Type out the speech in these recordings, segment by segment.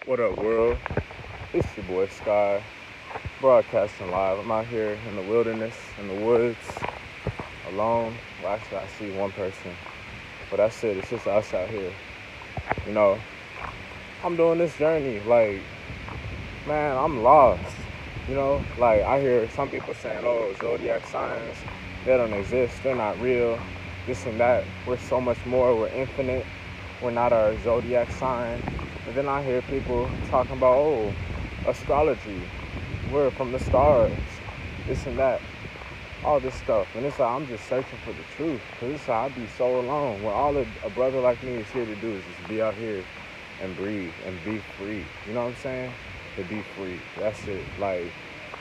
What up, world? It's your boy Sky, broadcasting live. I'm out here in the wilderness, in the woods, alone. Well, actually, I see one person, but that's it. It's just us out here. You know, I'm doing this journey. Man, I'm lost. I hear some people saying, oh, zodiac signs, they don't exist. They're not real. This and that. We're so much more. We're infinite. We're not our zodiac sign. And then I hear people talking about, oh, astrology. We're from the stars. This and that. All this stuff. And it's like I'm just searching for the truth. Because it's like I'd be so alone. When all a brother like me is here to do is just be out here and breathe and be free. You know what I'm saying? To be free. That's it. Like,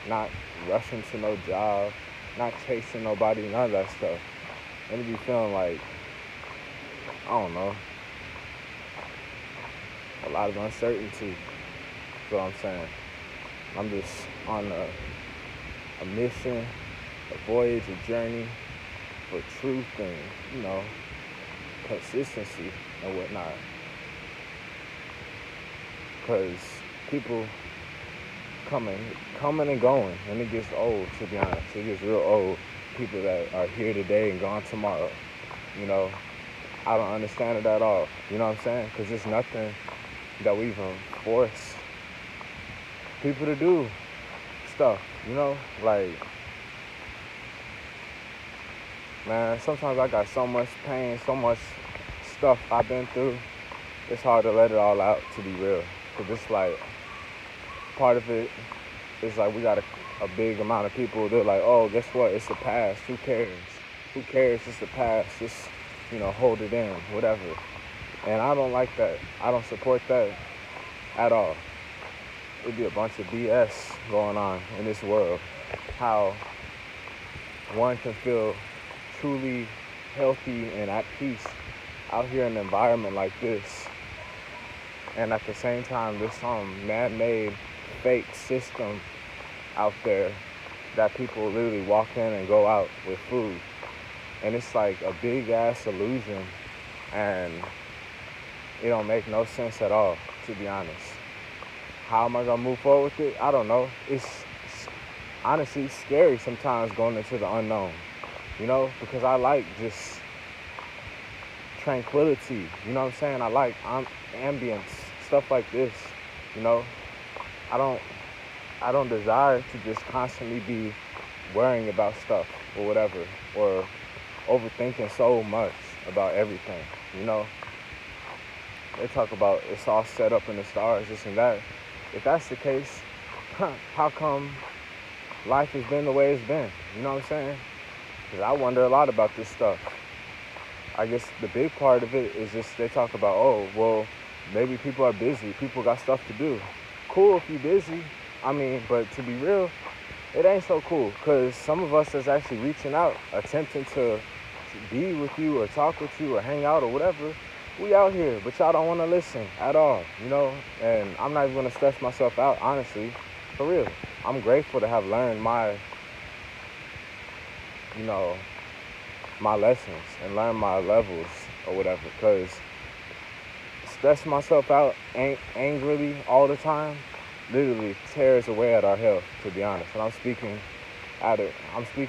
not rushing to no job, not chasing nobody, none of that stuff. And to be feeling like, I don't know, a lot of uncertainty. That's what I'm saying. I'm just on a mission, a voyage, a journey for truth and, consistency and whatnot. Because people coming and going, and it gets old, to be honest. It gets real old. People that are here today and gone tomorrow. You know, I don't understand it at all. You know what I'm saying? Because there's nothing that we even force people to do stuff, Like, man, sometimes I got so much pain, so much stuff I've been through. It's hard to let it all out, to be real. Because it's like, part of it is like we got a big amount of people. They're like, oh, guess what? It's the past. Who cares? Who cares? It's the past. Just, hold it in, whatever. And I don't like that. I don't support that at all. It'd be a bunch of BS going on in this world. How one can feel truly healthy and at peace out here in an environment like this. And at the same time, there's some man-made fake system out there that people literally walk in and go out with food. And it's like a big-ass illusion. And it don't make no sense at all, to be honest. How am I going to move forward with it? I don't know. It's honestly scary sometimes going into the unknown, because I like just tranquility, you know what I'm saying? I like ambience, stuff like this, you know? I don't desire to just constantly be worrying about stuff or whatever, or overthinking so much about everything, They talk about it's all set up in the stars, this and that. If that's the case, how come life has been the way it's been? You know what I'm saying? Because I wonder a lot about this stuff. I guess the big part of it is just they talk about, oh, well, maybe people are busy. People got stuff to do. Cool if you're busy. I mean, but to be real, it ain't so cool. Because some of us that's actually reaching out, attempting to be with you or talk with you or hang out or whatever, we out here, but y'all don't want to listen at all, And I'm not even going to stress myself out, honestly, for real. I'm grateful to have learned my my lessons and learn my levels or whatever, because stressing myself out angrily all the time literally tears away at our health, to be honest. And I'm speaking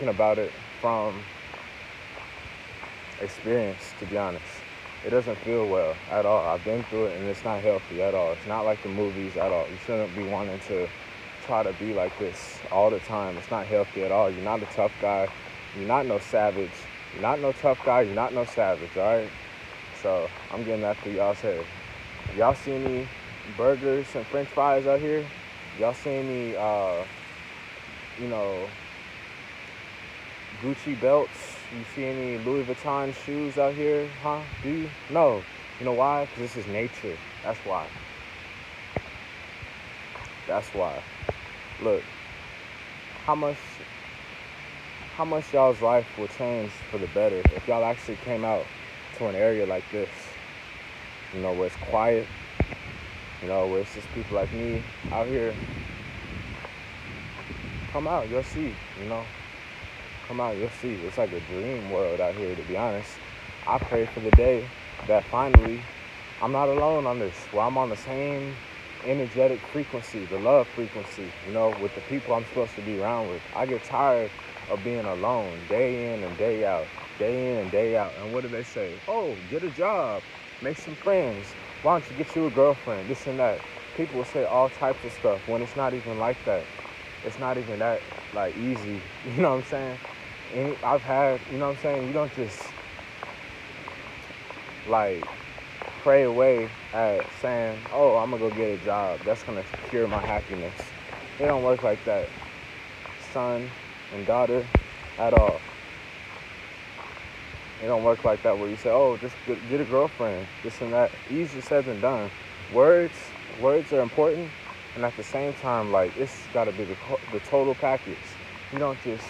about it from experience, to be honest. It doesn't feel well at all. I've been through it, and it's not healthy at all. It's not like the movies at all. You shouldn't be wanting to try to be like this all the time. It's not healthy at all. You're not a tough guy. You're not no savage. You're not no tough guy. You're not no savage, all right? So I'm getting that through y'all's head. Y'all see any burgers and french fries out here? Y'all see any, Gucci belts? You see any Louis Vuitton shoes out here? Huh? Do you? No. You know why? Because this is nature. That's why. That's why. Look, how much y'all's life will change for the better if y'all actually came out to an area like this, where it's quiet, where it's just people like me out here. Come out, you'll see, Come out, you'll see. It's like a dream world out here, to be honest. I pray for the day that finally I'm not alone on this, where I'm on the same energetic frequency, the love frequency, with the people I'm supposed to be around with. I get tired of being alone day in and day out, day in and day out. And what do they say? Oh, get a job, make some friends. Why don't you get you a girlfriend? This and that. People will say all types of stuff when it's not even like that. It's not even that like easy. You know what I'm saying? And I've had, you know what I'm saying? You don't just like pray away at saying, oh, I'm gonna go get a job. That's gonna cure my happiness. It don't work like that, son and daughter, at all. It don't work like that where you say, oh, just get a girlfriend, this and that. Easier said than done. Words are important, and at the same time, like, it's got to be the total package. You don't just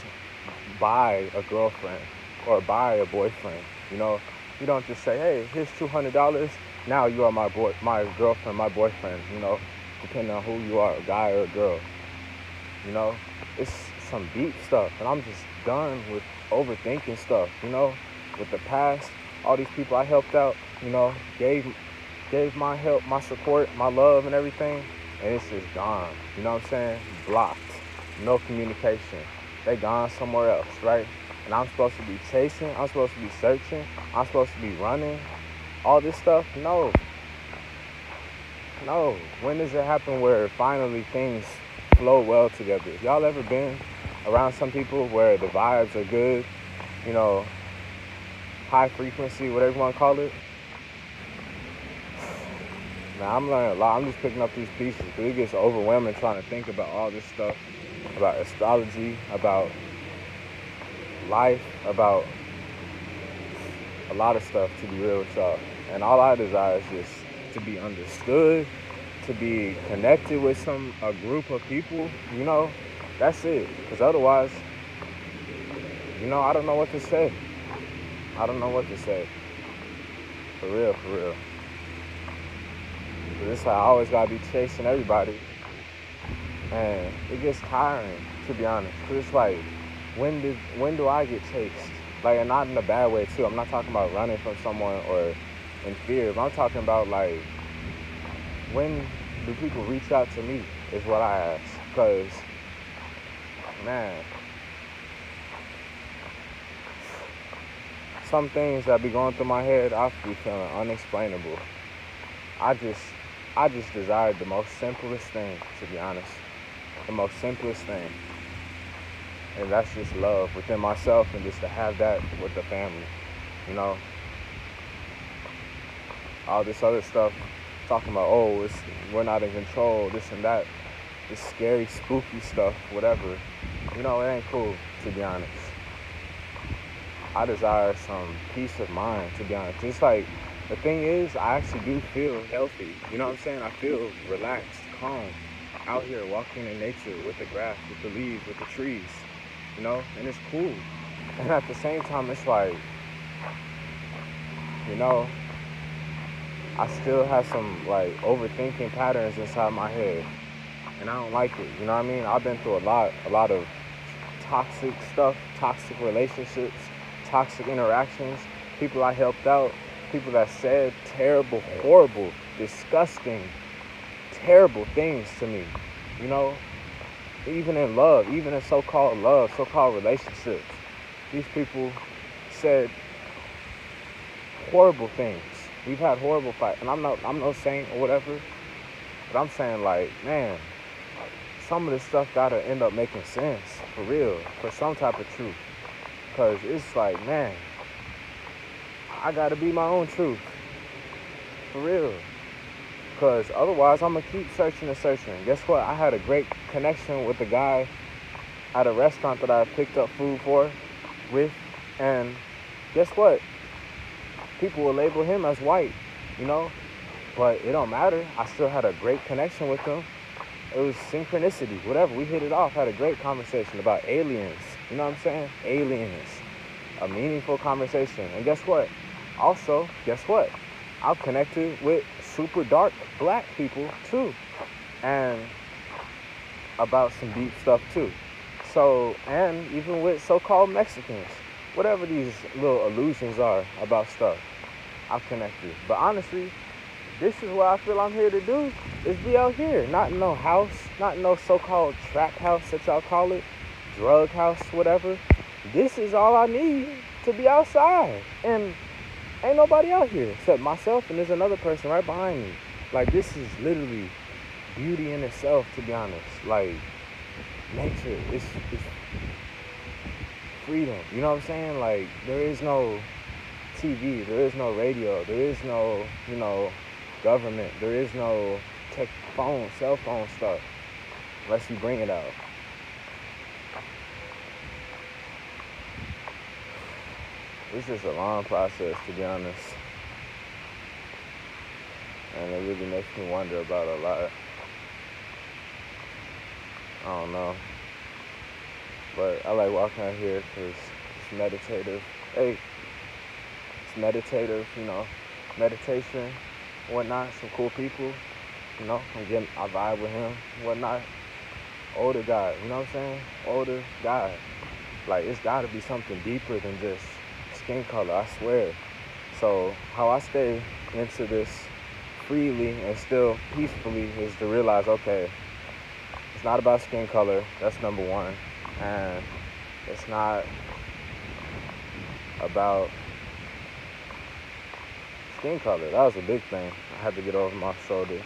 buy a girlfriend or buy a boyfriend. You don't just say, hey, here's $200. Now you are my girlfriend, my boyfriend. Depending on who you are, a guy or a girl. It's some deep stuff, and I'm just done with overthinking stuff. With the past, all these people I helped out, gave my help, my support, my love and everything, and it's just gone. You know what I'm saying? Blocked. No communication. They gone somewhere else, right? And I'm supposed to be chasing, I'm supposed to be searching, I'm supposed to be running, all this stuff? No. When does it happen where finally things flow well together? Y'all ever been around some people where the vibes are good, high frequency, whatever you want to call it? Now, I'm learning a lot. I'm just picking up these pieces because it gets overwhelming trying to think about all this stuff, about astrology, about life, about a lot of stuff, to be real with y'all. And all I desire is just to be understood, to be connected with a group of people, that's it. Because otherwise, I don't know what to say. For real. But it's like I always gotta be chasing everybody. And it gets tiring, to be honest. Because it's like, when do I get chased? Like, and not in a bad way, too. I'm not talking about running from someone or in fear. But I'm talking about, like, when do people reach out to me is what I ask. Because, man, some things that be going through my head, I be feeling unexplainable. I just desired the most simplest thing, to be honest. The most simplest thing. And that's just love within myself, and just to have that with the family. All this other stuff, talking about, oh, we're not in control, this and that. This scary, spooky stuff, whatever. It ain't cool, to be honest. I desire some peace of mind, to be honest. It's like, the thing is, I actually do feel healthy. You know what I'm saying? I feel relaxed, calm, out here walking in nature with the grass, with the leaves, with the trees, and it's cool. And at the same time, it's like, I still have some, like, overthinking patterns inside my head, and I don't like it, you know what I mean? I've been through a lot of toxic stuff, toxic relationships, toxic interactions, people I helped out, people that said terrible, horrible, disgusting, terrible things to me, even in love, even in so-called love, so-called relationships. These people said horrible things. We've had horrible fights, and I'm no saint or whatever, but I'm saying, like, man, some of this stuff gotta end up making sense, for real, for some type of truth, because it's like, man, I gotta be my own truth, for real, because otherwise I'm gonna keep searching and searching. Guess what? I had a great connection with a guy at a restaurant that I picked up food with, and guess what? People will label him as white, but it don't matter. I still had a great connection with him. It was synchronicity, whatever. We hit it off, had a great conversation about aliens. You know what I'm saying? Aliens. A meaningful conversation. And guess what? Also, I've connected with super dark black people too. And about some deep stuff too. So, and even with so-called Mexicans. Whatever these little illusions are about stuff, I've connected. But honestly, this is what I feel I'm here to do, is be out here. Not in no house, not in no so-called trap house that y'all call it, drug house, whatever. This is all I need to be outside. And ain't nobody out here except myself, and there's another person right behind me. Like, this is literally beauty in itself, to be honest. Like, nature, it's freedom. You know what I'm saying? Like, there is no TV, there is no radio, there is no, government, there is no cell phone stuff, unless you bring it out. It's just a long process, to be honest. And it really makes me wonder about a lot. I don't know. But I like walking out here because it's meditative. Hey, it's meditative, meditation, whatnot. Some cool people, I vibe with him, whatnot. Older guy, you know what I'm saying? Older guy. Like, it's got to be something deeper than just skin color, I swear. So how I stay into this freely and still peacefully is to realize, okay, it's not about skin color, that's number one. And it's not about skin color. That was a big thing. I had to get off my shoulder.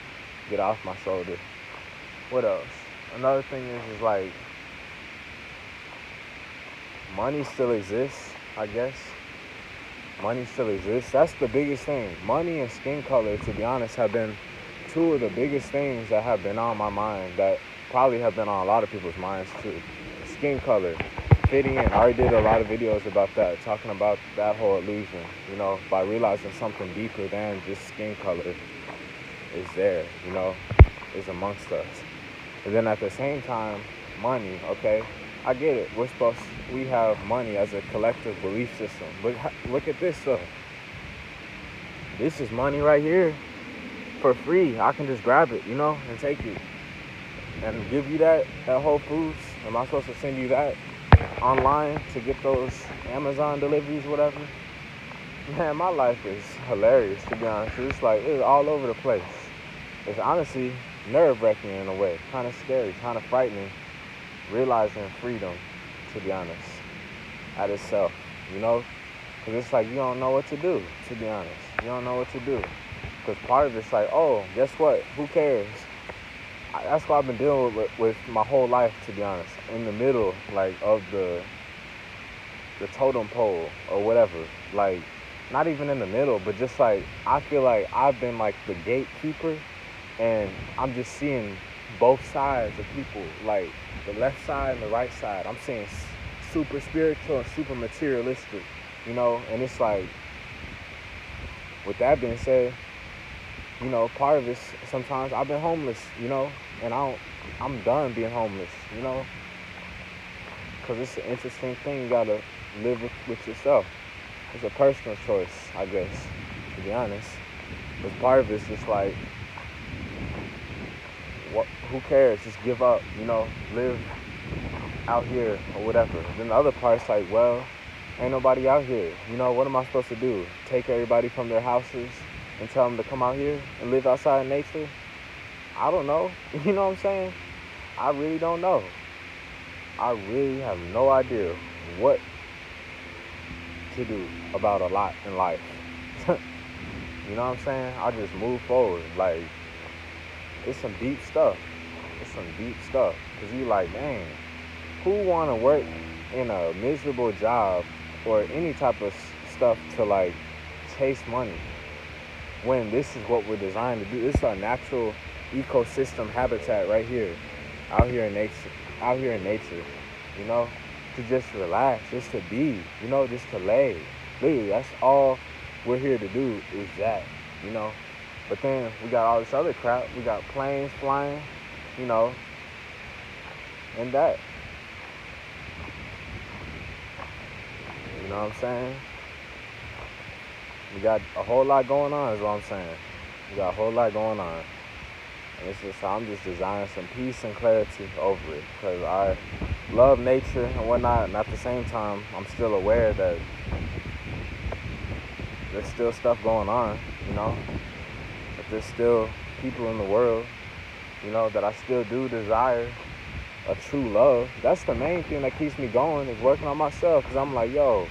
What else? Another thing is like, money still exists, I guess. Money still exists. That's the biggest thing. Money and skin color, to be honest, have been two of the biggest things that have been on my mind, that probably have been on a lot of people's minds too. Skin color, fitting in. I already did a lot of videos about that, talking about that whole illusion, by realizing something deeper than just skin color is there, is amongst us. And then at the same time, money, okay? I get it. We have money as a collective belief system. But look at this stuff. This is money right here for free. I can just grab it, and take it. And give you that at Whole Foods. Am I supposed to send you that online to get those Amazon deliveries, whatever? Man, my life is hilarious, to be honest. It's like, it's all over the place. It's honestly nerve-wracking in a way. Kind of scary, kind of frightening. Realizing freedom, to be honest, at itself, because it's like you don't know what to do, to be honest. You don't know what to do, because part of it's like, oh, guess what? Who cares? That's what I've been dealing with my whole life, to be honest. In the middle, like, of the totem pole or whatever, like, not even in the middle, but just like, I feel like I've been like the gatekeeper, and I'm just seeing both sides of people, like the left side and the right side. I'm seeing super spiritual and super materialistic, and it's like, with that being said, part of it, sometimes I've been homeless, and I'm done being homeless, because it's an interesting thing. You gotta live with yourself. It's a personal choice, I guess, to be honest. But part of it's just like, who cares? Just give up, live out here or whatever. Then the other part's like, well, ain't nobody out here. What am I supposed to do? Take everybody from their houses and tell them to come out here and live outside in nature? I don't know. You know what I'm saying? I really don't know. I really have no idea what to do about a lot in life. You know what I'm saying? I just move forward. Like, it's some deep stuff. Because you like, dang, who want to work in a miserable job or any type of stuff to, like, chase money, when this is what we're designed to do? This is our natural ecosystem habitat right here, out here in nature, to just relax, just to be, just to lay. Literally, that's all we're here to do, is that, But then we got all this other crap. We got planes flying, and that. You know what I'm saying? We got a whole lot going on, is what I'm saying. We got a whole lot going on. And it's just, I'm just desiring some peace and clarity over it, because I love nature and whatnot, and at the same time, I'm still aware that there's still stuff going on, there's still people in the world, that I still do desire a true love. That's the main thing that keeps me going, is working on myself. Because I'm like, yo,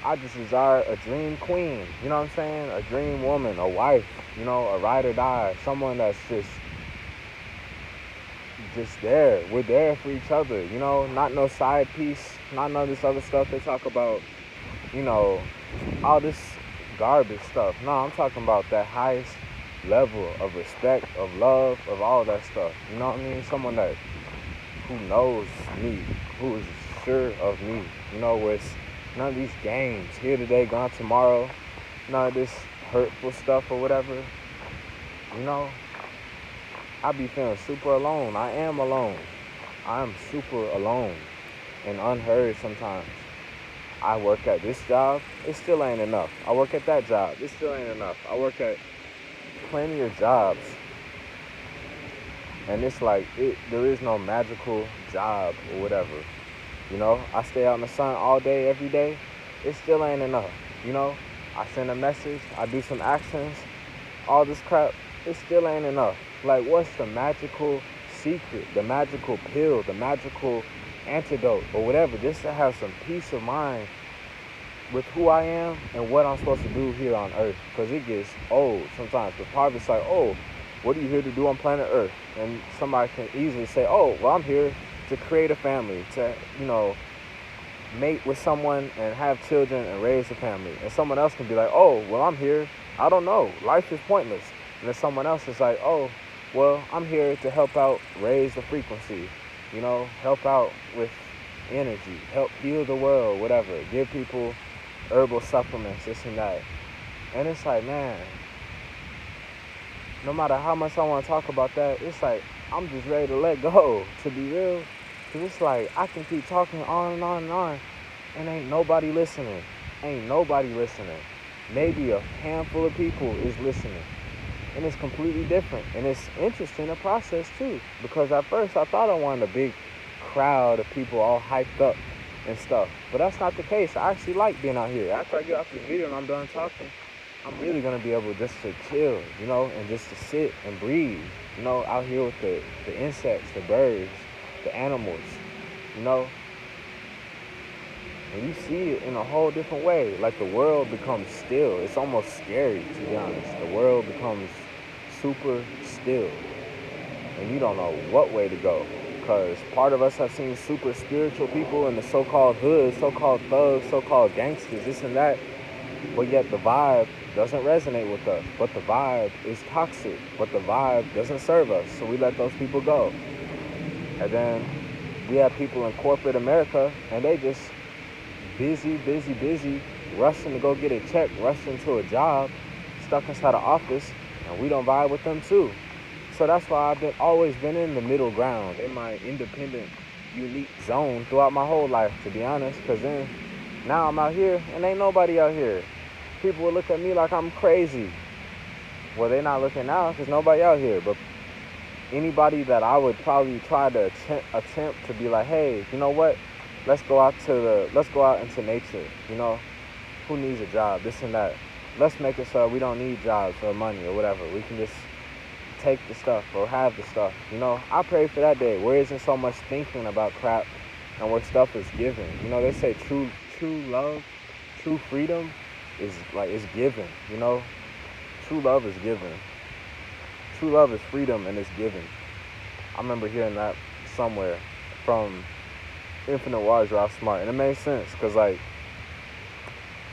I just desire a dream queen. You know what I'm saying? A dream woman, a wife, a ride or die. Someone that's just there. We're there for each other, not no side piece, not none of this other stuff they talk about, all this garbage stuff. No, I'm talking about that highest level of respect, of love, of all that stuff. You know what I mean? Someone who knows me, who is sure of me, where it's none of these games, here today, gone tomorrow, none of this hurtful stuff or whatever. I be feeling super alone. I am alone. I am super alone and unheard sometimes. I work at this job, it still ain't enough. I work at that job, it still ain't enough. I work at plenty of jobs. And it's like, there is no magical job or whatever. I stay out in the sun all day, every day. It still ain't enough. I send a message, I do some actions, all this crap, it still ain't enough. Like, what's the magical secret, the magical pill, the magical antidote or whatever, just to have some peace of mind with who I am and what I'm supposed to do here on Earth? Because it gets old sometimes. The part of it's like, oh, what are you here to do on planet Earth? And somebody can easily say, oh, well, I'm here to create a family, to, mate with someone and have children and raise a family. And someone else can be like, oh, well, I'm here, I don't know, life is pointless. And then someone else is like, oh, well, I'm here to help out, raise the frequency, help out with energy, help heal the world, whatever, give people herbal supplements, this and that. And it's like, man, no matter how much I want to talk about that, it's like, I'm just ready to let go, to be real. Because it's like, I can keep talking on and on and on, and ain't nobody listening. Ain't nobody listening. Maybe a handful of people is listening. And it's completely different. And it's interesting to process too. Because at first I thought I wanted a big crowd of people all hyped up and stuff. But that's not the case. I actually like being out here. After I get off this video and I'm done talking, I'm really going to be able just to chill, and just to sit and breathe, out here with the insects, the birds, the animals, And you see it in a whole different way. Like, the world becomes still. It's almost scary, to be honest. The world becomes super still. And you don't know what way to go. Because part of us have seen super spiritual people in the so-called hood, so-called thugs, so-called gangsters, this and that. But yet the vibe doesn't resonate with us. But the vibe is toxic. But the vibe doesn't serve us. So we let those people go. And then we have people in corporate America, and they just busy, rushing to go get a check, rushing to a job, stuck inside an office, and we don't vibe with them too. So that's why I've always been in the middle ground, in my independent, unique zone throughout my whole life, to be honest. Because then, now I'm out here, and ain't nobody out here. People will look at me like I'm crazy. Well, they're not looking now, because nobody out here. But anybody that I would probably try to attempt to be like, hey, you know what? Let's go out into nature. Who needs a job? This and that. Let's make it so we don't need jobs or money or whatever. We can just take the stuff or have the stuff. I pray for that day where isn't so much thinking about crap and where stuff is given. They say true love, true freedom is given. True love is given. True love is freedom, and it's given. I remember hearing that somewhere from Infinite Waters Ralph Smart, and it made sense. Because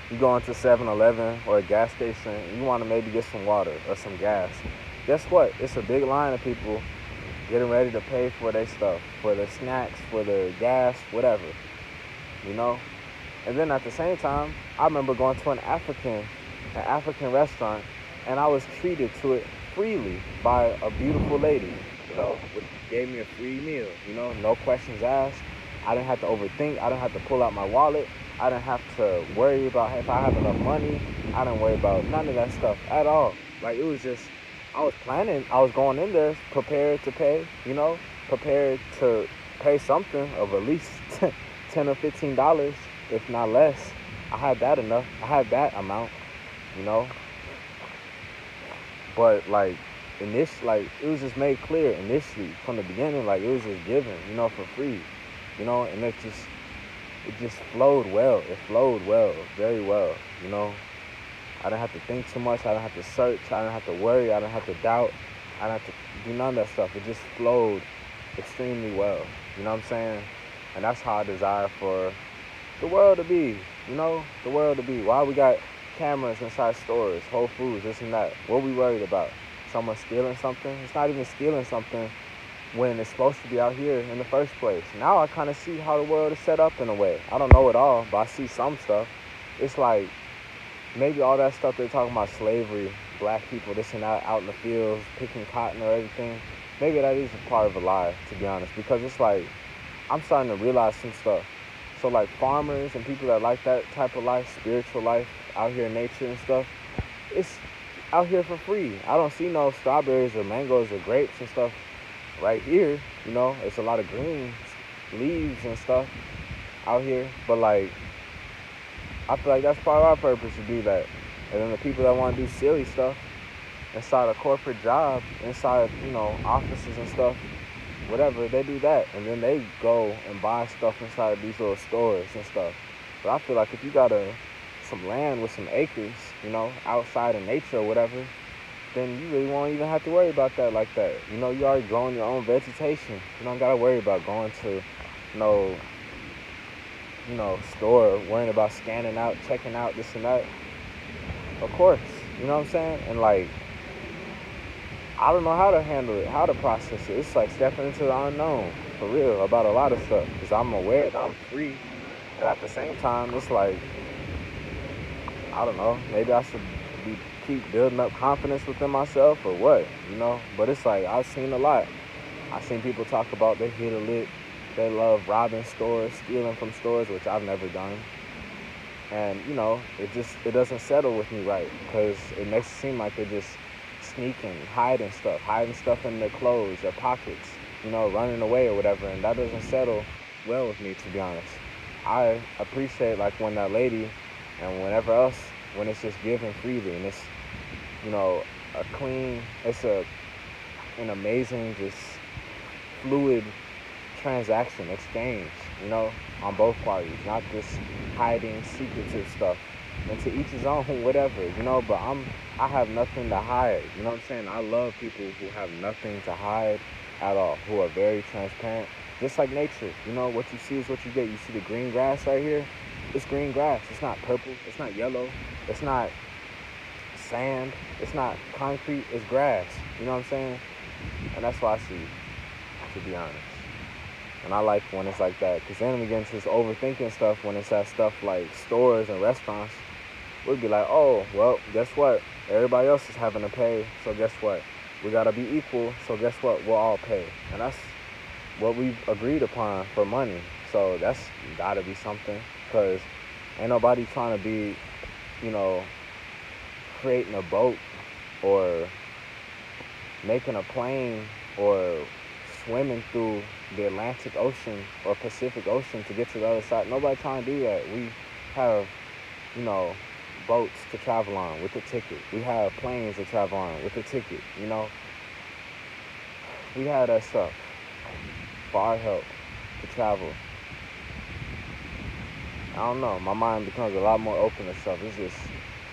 you go into 7-Eleven or a gas station, and you want to maybe get some water or some gas. Guess what? It's a big line of people getting ready to pay for their stuff, for their snacks, for their gas, whatever. And then at the same time, I remember going to an African restaurant, and I was treated to it freely by a beautiful lady, which gave me a free meal, no questions asked. I didn't have to overthink. I didn't have to pull out my wallet. I didn't have to worry about if I have enough money. I didn't worry about none of that stuff at all. Like, it was just, I was going in there prepared to pay, prepared to pay something of at least $10 or $15, if not less. I had that amount, But like like it was just made clear initially from the beginning, like it was just given, for free, and it just flowed well. It flowed well, very well, you know. I didn't have to think too much. I didn't have to search. I didn't have to worry. I didn't have to doubt. I didn't have to do none of that stuff. It just flowed extremely well. You know what I'm saying? And that's how I desire for the world to be. The world to be. Why we got cameras inside stores, Whole Foods, this and that? What we worried about? Someone stealing something? It's not even stealing something when it's supposed to be out here in the first place. Now I kind of see how the world is set up in a way. I don't know it all, but I see some stuff. It's like maybe all that stuff they're talking about, slavery, black people, this and that, out in the fields, picking cotton or everything. Maybe that is a part of a lie, to be honest, because it's like I'm starting to realize some stuff. So like farmers and people that like that type of life, spiritual life, out here in nature and stuff, it's out here for free. I don't see no strawberries or mangoes or grapes and stuff right here. It's a lot of green leaves and stuff out here, but like I feel like that's part of our purpose to do that. And then the people that want to do silly stuff inside a corporate job, inside, offices and stuff, whatever, they do that. And then they go and buy stuff inside these little stores and stuff. But I feel like if you got some land with some acres, outside in nature or whatever, then you really won't even have to worry about that like that. You already growing your own vegetation. You don't got to worry about going to no store, worrying about scanning out, checking out, this and that. Of course, you know what I'm saying? And like, I don't know how to handle it, how to process it. It's like stepping into the unknown, for real, about a lot of stuff. Because I'm aware that I'm free. But at the same time, it's like, I don't know, maybe I should keep building up confidence within myself or what, But it's like, I've seen a lot. I've seen people talk about they hit a lick. They love robbing stores, stealing from stores, which I've never done. And, it doesn't settle with me right, because it makes it seem like they're just sneaking, hiding stuff in their clothes, their pockets, running away or whatever. And that doesn't settle well with me, to be honest. I appreciate, like, when that lady and whenever else, when it's just given freely and it's, a clean, it's an amazing, just fluid transaction, exchange, on both parties, not just hiding secretive stuff. And to each his own, whatever, but I have nothing to hide, you know what I'm saying? I love people who have nothing to hide at all, who are very transparent, just like nature. What you see is what you get. You see the green grass right here? It's green grass. It's not purple. It's not yellow. It's not sand. It's not concrete. It's grass. You know what I'm saying? And that's what I see, to be honest. And I like when it's like that, because then we get into this overthinking stuff when it's that stuff like stores and restaurants. We'd be like, oh, well, guess what? Everybody else is having to pay, so guess what? We got to be equal, so guess what? We'll all pay. And that's what we've agreed upon for money. So that's got to be something, because ain't nobody trying to be, creating a boat or making a plane or swimming through the Atlantic Ocean or Pacific Ocean to get to the other side. Nobody trying to do that. We have, boats to travel on with a ticket. We have planes to travel on with a ticket, We have that stuff for our help to travel. I don't know. My mind becomes a lot more open to stuff. It's just,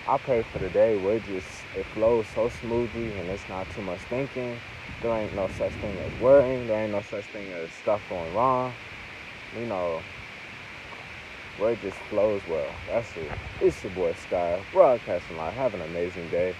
I pray for the day where it flows so smoothly and it's not too much thinking. There ain't no such thing as worrying. There ain't no such thing as stuff going wrong. Where it just flows well. That's it. It's your boy Sky, broadcasting live. Have an amazing day.